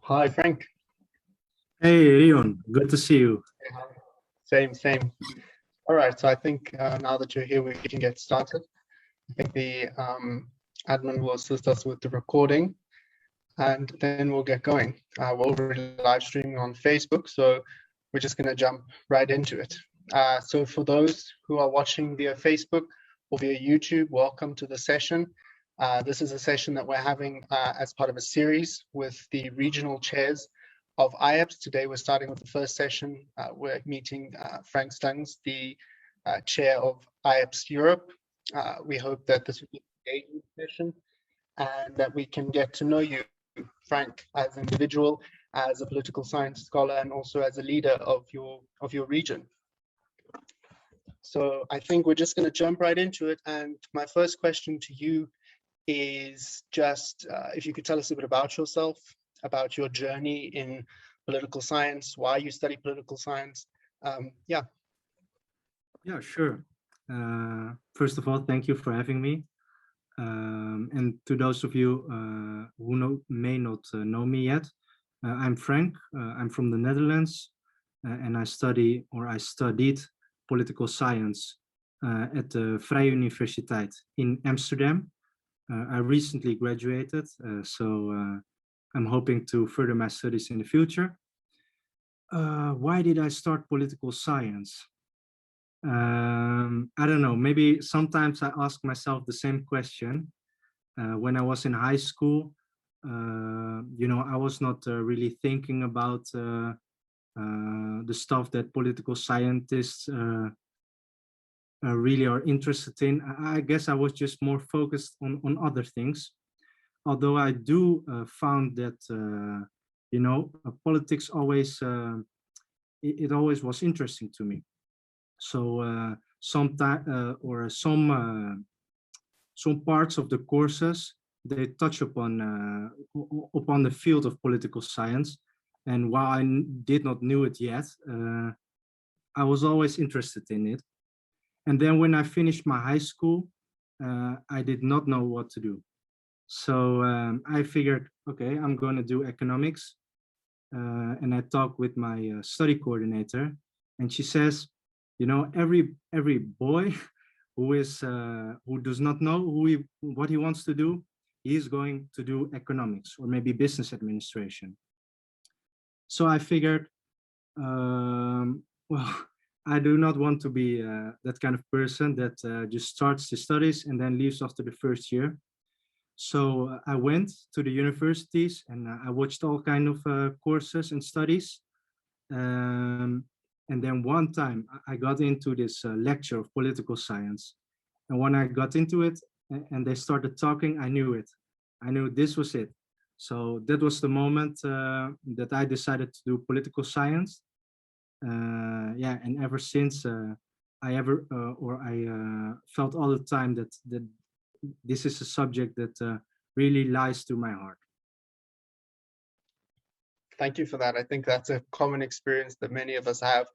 Hi, Frank. Hey, Reon, good to see you. Same. All right, so I think now that you're here, we can get started. I think the admin will assist us with the recording, and then we'll get going. We're already live streaming on Facebook, so we're just going to jump right into it. So for those who are watching via Facebook or via YouTube, welcome to the session. This is a session that we're having as part of a series with the regional chairs of IAPSS. Today we're starting with the first session. We're meeting Frank Stengs, the chair of IAPSS Europe. We hope that this will be an engaging session and that we can get to know you, Frank, as an individual, as a political science scholar, and also as a leader of your region. So I think we're just going to jump right into it. And my first question to you is just if you could tell us a bit about yourself, about your journey in political science, why you study political science. Yeah, sure. First of all, thank you for having me. And to those of you who may not know me yet, I'm Frank. I'm from the Netherlands, and I studied political science at the Vrije Universiteit in Amsterdam. I recently graduated, so I'm hoping to further my studies in the future. Why did I start political science? I don't know, maybe sometimes I ask myself the same question. When I was in high school, I was not really thinking about the stuff that political scientists really are interested in. I guess I was just more focused on other things. Although I do found that, politics always, it always was interesting to me. So some parts of the courses, they touch upon the field of political science. And while I did not know it yet, I was always interested in it. And then when I finished my high school, I did not know what to do. So I figured, okay, I'm going to do economics. And I talked with my study coordinator, and she says, every boy who does not know what he wants to do, he is going to do economics or maybe business administration. So I figured, well, I do not want to be that kind of person that just starts the studies and then leaves after the first year. So I went to the universities and I watched all kind of courses and studies. And then one time I got into this lecture of political science. And when I got into it and they started talking, I knew it. I knew this was it. So that was the moment that I decided to do political science. And ever since I felt all the time that this is a subject that really lies to my heart. Thank you for that. I think that's a common experience that many of us have,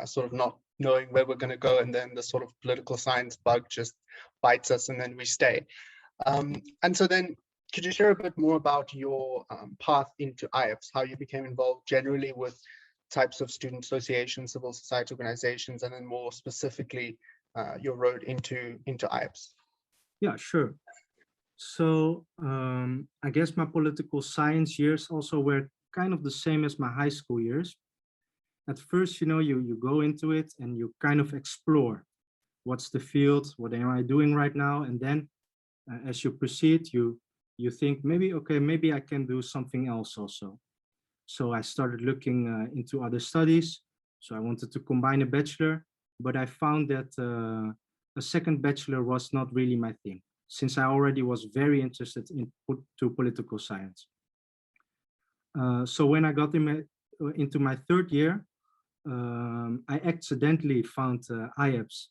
sort of not knowing where we're going to go, and then the sort of political science bug just bites us and then we stay. And so then, could you share a bit more about your path into IAPSS, how you became involved generally with types of student associations, civil society organizations, and then more specifically your road into IAPSS? Yeah, sure. So I guess my political science years also were kind of the same as my high school years. At first, you go into it and you kind of explore what's the field, what am I doing right now, and then as you proceed, you think maybe I can do something else also. So I started looking into other studies. So I wanted to combine a bachelor, but I found that a second bachelor was not really my thing, since I already was very interested into political science. So when I got into my third year, I accidentally found IAPSS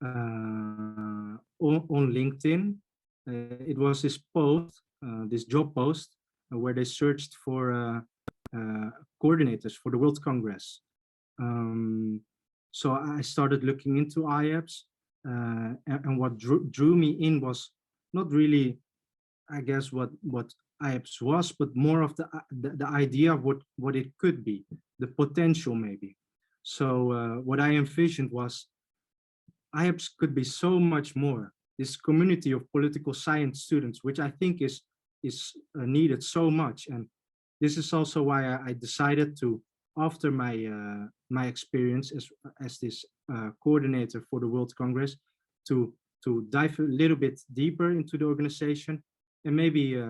on LinkedIn. It was this post, this job post, where they searched for coordinators for the World Congress. So I started looking into IAPSS, and what drew me in was not really, I guess, what IAPSS was, but more of the idea of what it could be, the potential maybe. So what I envisioned was IAPSS could be so much more. This community of political science students, which I think is needed so much. And this is also why I decided to, after my experience as this coordinator for the World Congress, to dive a little bit deeper into the organization and maybe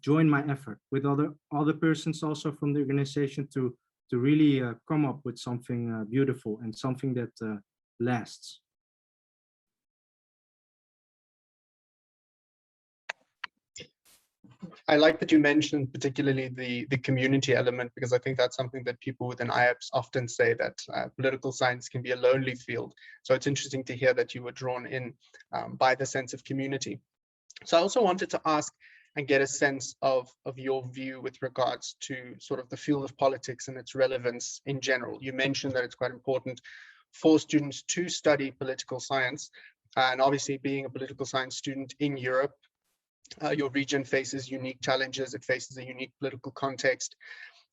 join my effort with other persons also from the organization to really come up with something beautiful and something that lasts. I like that you mentioned particularly the community element, because I think that's something that people within IAPSS often say, that political science can be a lonely field. So it's interesting to hear that you were drawn in by the sense of community. So I also wanted to ask and get a sense of your view with regards to sort of the field of politics and its relevance in general. You mentioned that it's quite important for students to study political science, and obviously being a political science student in Europe, your region faces unique challenges, it faces a unique political context.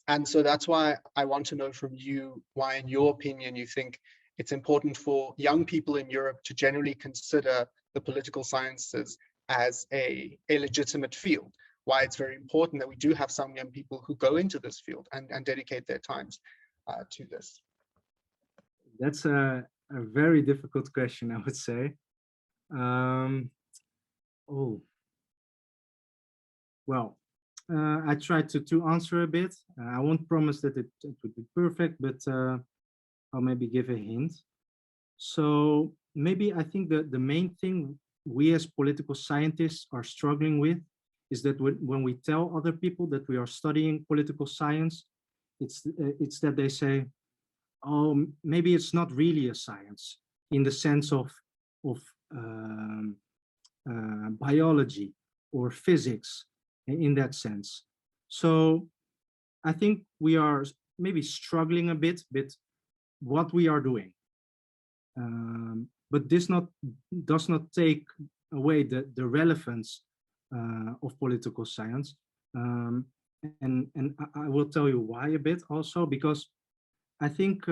And so that's why I want to know from you why, in your opinion, you think it's important for young people in Europe to generally consider the political sciences as a legitimate field, why it's very important that we do have some young people who go into this field and dedicate their times to this. That's a very difficult question, I would say. Well, I tried to answer a bit. I won't promise that it would be perfect, but I'll maybe give a hint. So maybe I think that the main thing we as political scientists are struggling with is that when we tell other people that we are studying political science, it's that they say, oh, maybe it's not really a science in the sense of biology or physics in that sense. So I think we are maybe struggling a bit with what we are doing. But this does not take away the relevance of political science. And I will tell you why a bit also, because I think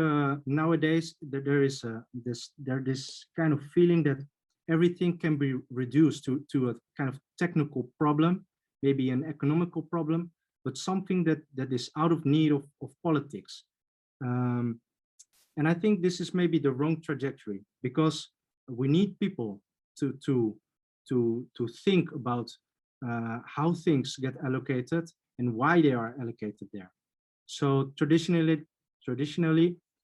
nowadays that there is this kind of feeling that everything can be reduced to a kind of technical problem, maybe an economical problem, but something that is out of need of politics. And I think this is maybe the wrong trajectory, because we need people to think about how things get allocated and why they are allocated there. So traditionally,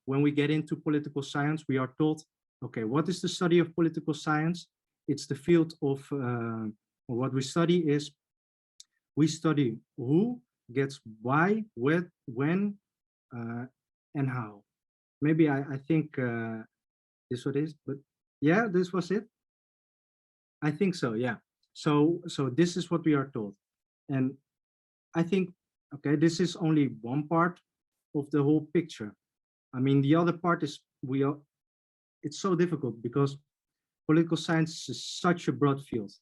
when we get into political science, we are told, okay, what is the study of political science? It's the field of, what we study is, we study who gets why, when, and how. Maybe I think this what is, but yeah, this was it. I think so, yeah. So this is what we are told. And I think, okay, this is only one part of the whole picture. I mean, the other part is it's so difficult because political science is such a broad field.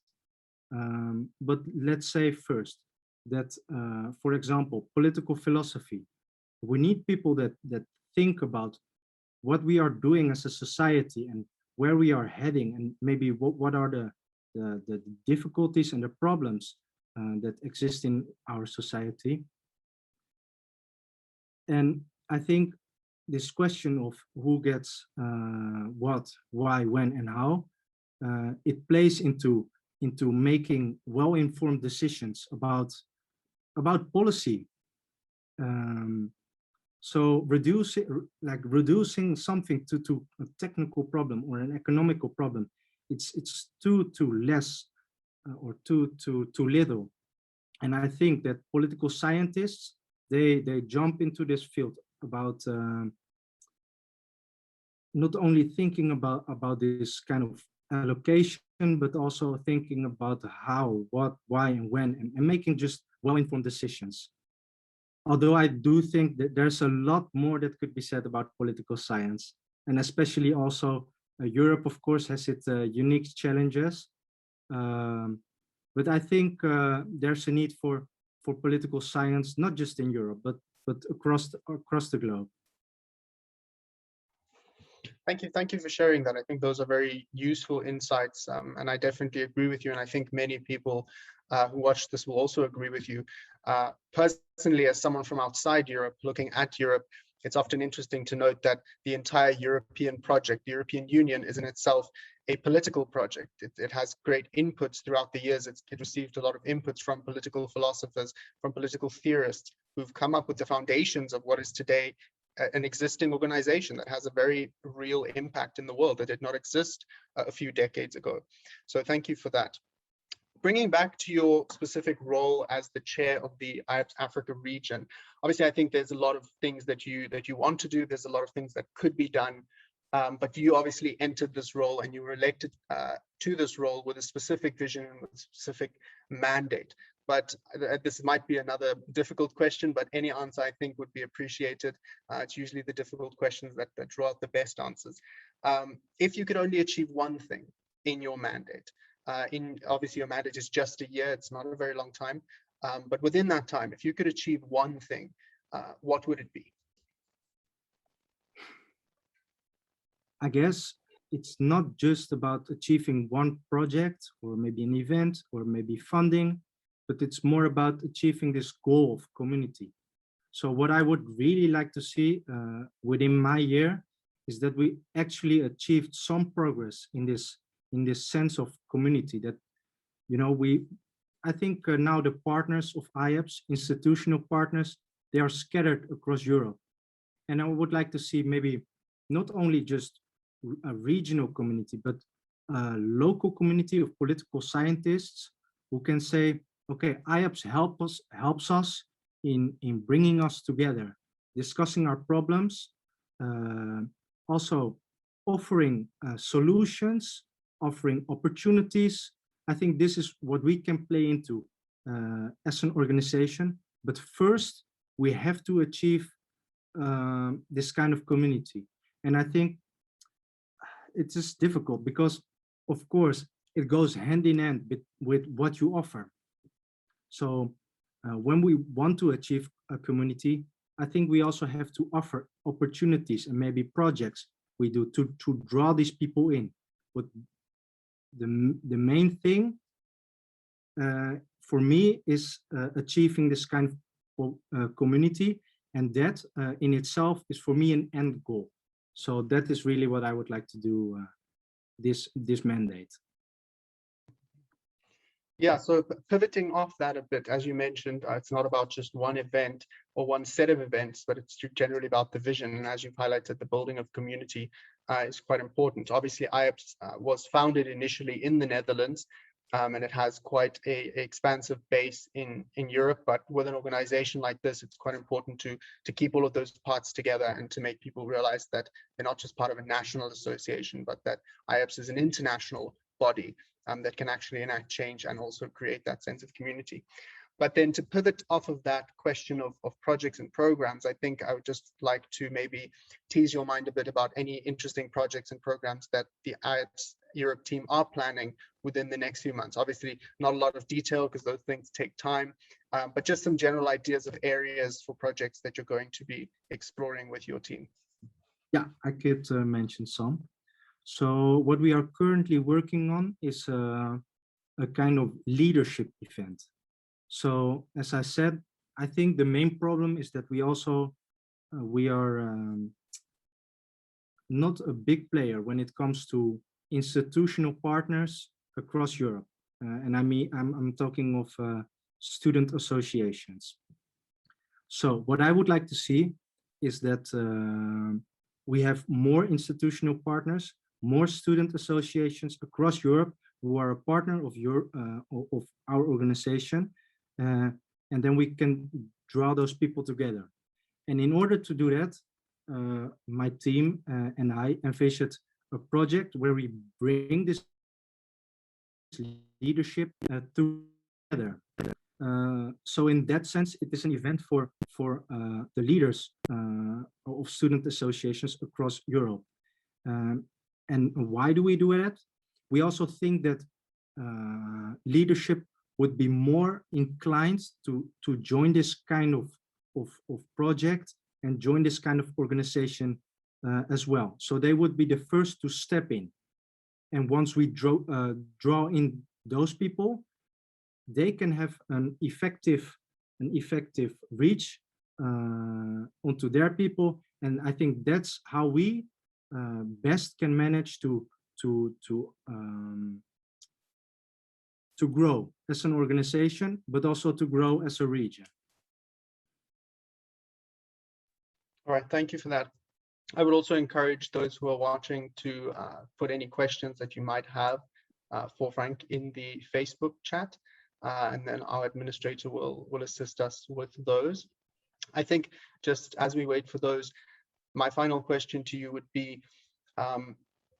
But let's say first that, for example, political philosophy, we need people that think about what we are doing as a society and where we are heading, and maybe what are the difficulties and the problems that exist in our society. And I think this question of who gets what, why, when, and how, it plays into making well-informed decisions about policy. So reducing something to a technical problem or an economical problem, it's too less or too little. And I think that political scientists, they jump into this field about not only thinking about this kind of allocation, but also thinking about how, what, why, and when, and making just well-informed decisions. Although I do think that there's a lot more that could be said about political science, and especially also Europe, of course, has its unique challenges. But I think there's a need for political science, not just in Europe, but across the globe. Thank you for sharing that. I think those are very useful insights, and I definitely agree with you. And I think many people who watch this will also agree with you. Personally, as someone from outside Europe, looking at Europe, it's often interesting to note that the entire European project, the European Union, is in itself a political project. It has great inputs throughout the years. It received a lot of inputs from political philosophers, from political theorists who've come up with the foundations of what is today an existing organization that has a very real impact in the world that did not exist a few decades ago. So thank you for that. Bringing back to your specific role as the chair of the IAPSS Africa region, obviously I think there's a lot of things that you want to do. There's a lot of things that could be done, but you obviously entered this role and you were elected to this role with a specific vision and with a specific mandate. But this might be another difficult question, but any answer I think would be appreciated. It's usually the difficult questions that draw out the best answers. If you could only achieve one thing in your mandate, obviously your mandate is just a year, it's not a very long time, but within that time, if you could achieve one thing, what would it be? I guess it's not just about achieving one project or maybe an event or maybe funding, but it's more about achieving this goal of community. So what I would really like to see within my year is that we actually achieved some progress in this sense of community, that, you know, I think now the partners of IAPSS, institutional partners, they are scattered across Europe. And I would like to see maybe not only just a regional community, but a local community of political scientists who can say, okay, IAPSS helps us in bringing us together, discussing our problems, also offering solutions, offering opportunities. I think this is what we can play into as an organization. But first, we have to achieve this kind of community. And I think it is difficult because, of course, it goes hand in hand with what you offer. So when we want to achieve a community, I think we also have to offer opportunities and maybe projects we do to draw these people in. But the main thing for me is achieving this kind of community, and that in itself is for me an end goal. So that is really what I would like to do this mandate. Yeah, so pivoting off that a bit, as you mentioned, it's not about just one event or one set of events, but it's generally about the vision. And as you've highlighted, the building of community is quite important. Obviously, IAPSS was founded initially in the Netherlands, and it has quite an expansive base in Europe. But with an organization like this, it's quite important to keep all of those parts together and to make people realize that they're not just part of a national association, but that IAPSS is an international body that can actually enact change and also create that sense of community. But then to pivot off of that question of projects and programs, I think I would just like to maybe tease your mind a bit about any interesting projects and programs that the IAPSS Europe team are planning within the next few months. Obviously, not a lot of detail because those things take time, but just some general ideas of areas for projects that you're going to be exploring with your team. Yeah, I could mention some. So what we are currently working on is a kind of leadership event. So as I said, I think the main problem is that we also, we are not a big player when it comes to institutional partners across Europe. And I mean, I'm talking of student associations. So what I would like to see is that we have more institutional partners, more student associations across Europe who are a partner of our organization, and then we can draw those people together. And in order to do that, my team and I envisioned a project where we bring this leadership together. So in that sense, it is an event for the leaders of student associations across Europe. And why do we do that? We also think that leadership would be more inclined to join this kind of project and join this kind of organization as well. So they would be the first to step in. And once we draw in those people, they can have an effective reach onto their people. And I think that's how we best can manage to grow as an organization, but also to grow as a region. All right, thank you for that. I would also encourage those who are watching to put any questions that you might have for Frank in the Facebook chat, and then our administrator will assist us with those. I think just as we wait for those, my final question to you would be,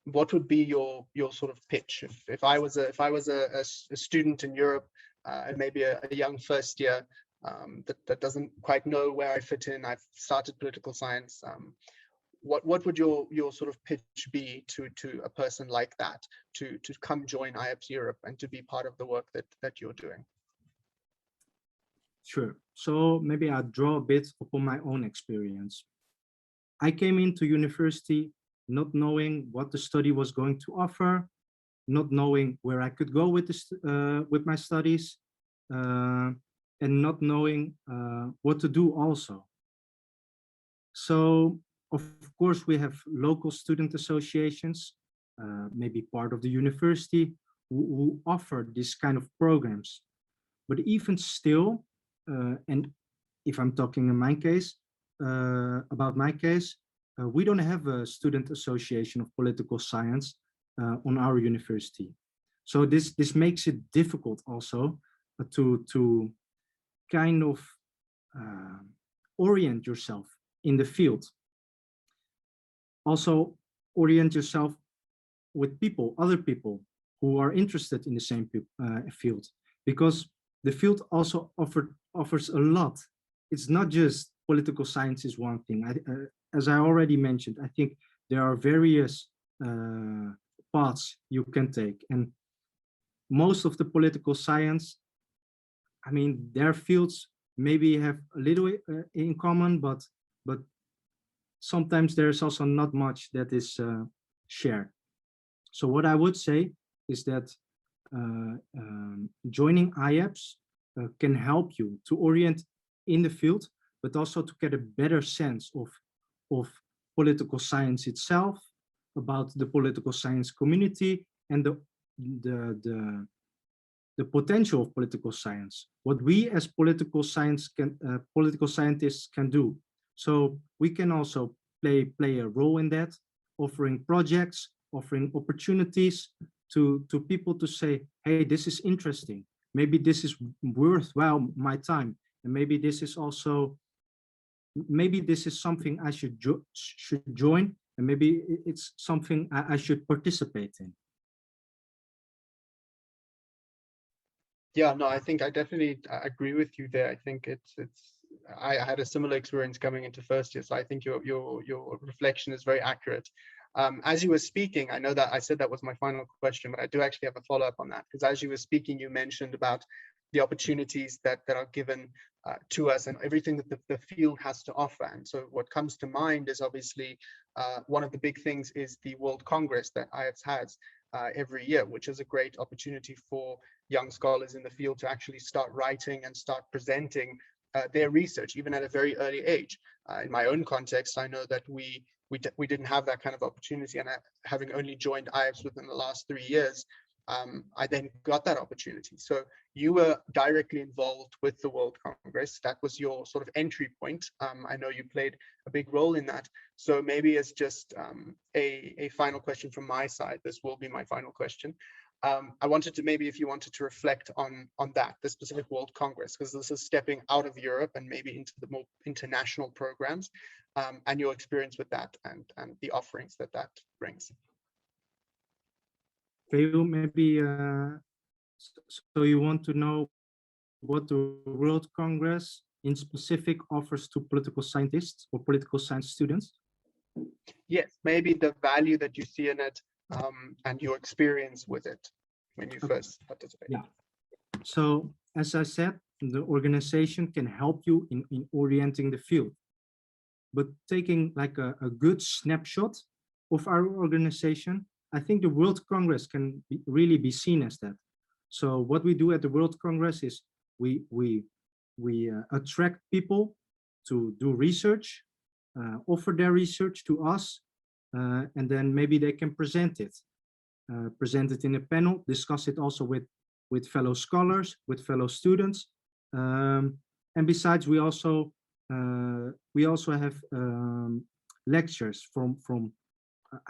what would be your sort of pitch if I was a student in Europe and maybe a young first year that doesn't quite know where I fit in? I've started political science. What would your sort of pitch be to a person like that to come join IAPSS Europe and to be part of the work that you're doing? Sure. So maybe I'll draw a bit upon my own experience. I came into university not knowing what the study was going to offer, not knowing where I could go with this with my studies, and not knowing what to do also. So of course we have local student associations, maybe part of the university, who offer this kind of programs. But even still, and if I'm talking in my case, about my case, we don't have a student association of political science on our university. So this makes it difficult also to kind of orient yourself in the field. Also orient yourself with people, other people who are interested in the same field, because the field also offers a lot. It's not just political science is one thing. As I already mentioned, I think there are various paths you can take, and most of the political science, I mean, their fields maybe have a little in common, but sometimes there's also not much that is shared. So what I would say is that joining IAPSS can help you to orient in the field, but also to get a better sense of political science itself, about the political science community, and the potential of political science, what we as political scientists can do. So we can also play a role in that, offering projects, offering opportunities to people to say, hey, this is interesting. Maybe this is worthwhile my time. And maybe this is also, maybe this is something I should join, and maybe it's something I should participate in. Yeah, no, I think I definitely agree with you there. I think I had a similar experience coming into first year, so I think your reflection is very accurate. As you were speaking, I know that I said that was my final question, but I do actually have a follow-up on that, because as you were speaking, you mentioned about the opportunities that are given to us and everything that the field has to offer. And so what comes to mind is obviously one of the big things is the World Congress that IAPSS has every year, which is a great opportunity for young scholars in the field to actually start writing and start presenting their research, even at a very early age. In my own context, I know that we didn't have that kind of opportunity, and having only joined IAPSS within the last 3 years, I then got that opportunity. So you were directly involved with the World Congress. That was your sort of entry point. I know you played a big role in that. So maybe as just a final question from my side, this will be my final question. I wanted to, maybe if you wanted to reflect on that, the specific World Congress, because this is stepping out of Europe and maybe into the more international programs, and your experience with that and the offerings that brings. Maybe so you want to know what the World Congress in specific offers to political scientists or political science students? Yes, maybe the value that you see in it, and your experience with it when you first participated. Yeah. So as I said, the organization can help you in orienting the field. But taking like a good snapshot of our organization, I think the World Congress can really be seen as that. So what we do at the World Congress is we attract people to do research, offer their research to us, and then maybe they can present it in a panel, discuss it also with fellow scholars, with fellow students. And besides, we also have lectures from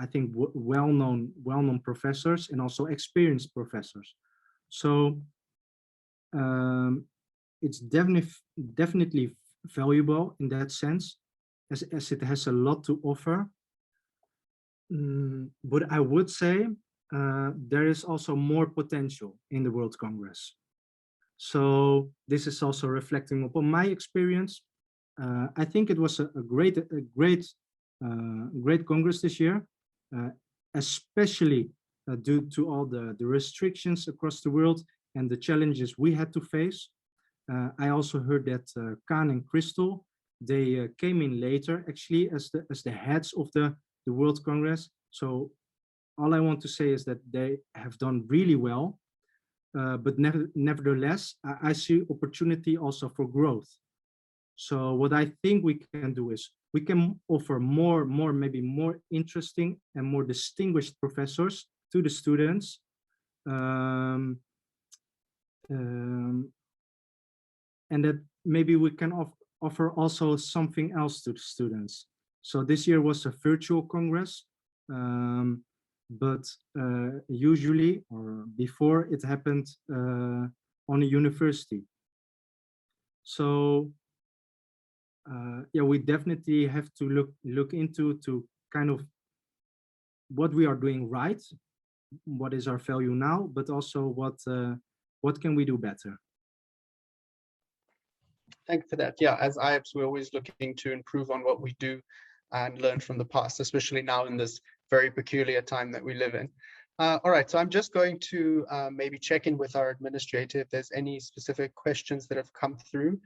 I think well-known professors and also experienced professors. So it's definitely valuable in that sense, as it has a lot to offer. But I would say there is also more potential in the World Congress. So this is also reflecting upon my experience. I think it was a great Congress this year, especially due to all the restrictions across the world and the challenges we had to face. I also heard that Kaan and Crystal, they came in later actually as the heads of the World Congress. So all I want to say is that they have done really well, but nevertheless, I see opportunity also for growth. So what I think we can do is we can offer maybe more interesting and more distinguished professors to the students. And that maybe we can offer also something else to the students. So this year was a virtual Congress, but usually or before it happened on a university. So yeah, we definitely have to look into kind of what we are doing right, what is our value now, but also what can we do better. Thank you for that. Yeah, as IAPSS, we're always looking to improve on what we do and learn from the past, especially now in this very peculiar time that we live in. All right, so I'm just going to maybe check in with our administrator if there's any specific questions that have come through.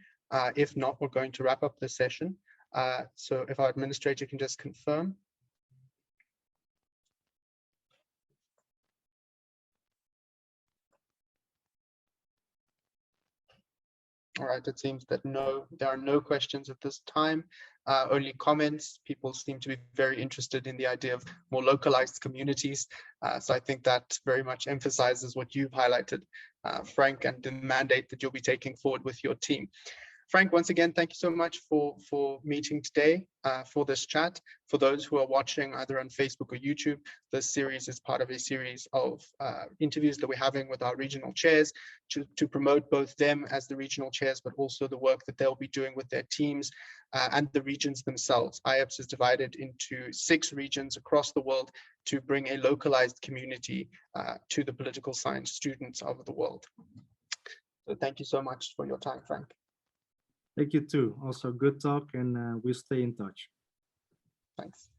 If not, we're going to wrap up the session. So if our administrator can just confirm. All right, it seems that there are no questions at this time, only comments. People seem to be very interested in the idea of more localized communities. So I think that very much emphasizes what you've highlighted, Frank, and the mandate that you'll be taking forward with your team. Frank, once again, thank you so much for meeting today, for this chat. For those who are watching either on Facebook or YouTube, this series is part of a series of interviews that we're having with our regional chairs to promote both them as the regional chairs, but also the work that they'll be doing with their teams and the regions themselves. IAPSS is divided into 6 regions across the world to bring a localized community to the political science students of the world. So thank you so much for your time, Frank. Thank you too. Also good talk, and we'll stay in touch. Thanks.